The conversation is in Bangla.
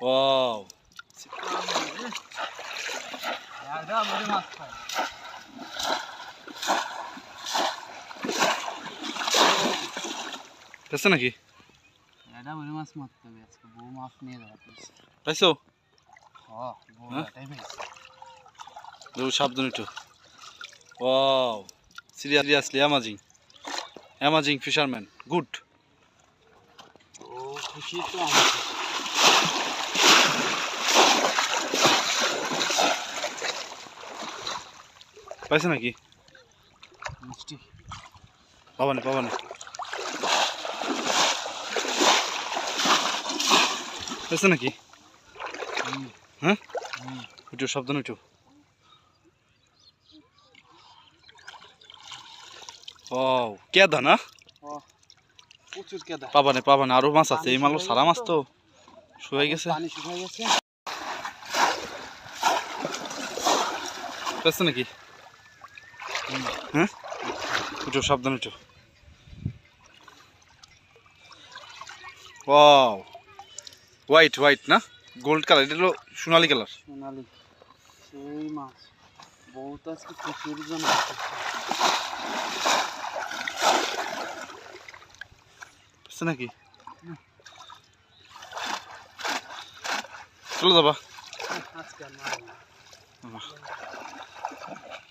ওয়াও আছে নাকি? এটা বড় মাছ মারতে হবে আজকে, বউ মাছ নিয়ে যাওয়া প্লিজ। পাইছো? হ্যাঁ বড়টাই পেয়েছি। সাবধানে একটু। Wow seriously amazing fisherman, good. ও খুশি তো আমি খুশি। পাইছে নাকি? মিষ্টি পাবানে পাইছে নাকি? হ্যাঁ একটু সাবধানে একটু। ওয়াও কেদা না? প্রচুর কেদা। পাবানে আরো মাছ আছে, এই মালও সারা মাছ তো শুকাই গেছে। পানি শুকিয়ে গেছে। পাইছে নাকি? হ্যাঁ একটু সাবধানে একটু। ওয়াও হোয়াইট না, গোল্ড কালার, এটা হলো সোনালি কালার। সোনালি সেই মাছ, বউ তো আজকে প্রচুর জন। পাইছে নাকি? চলে যাবা আজকে আর মারবো না।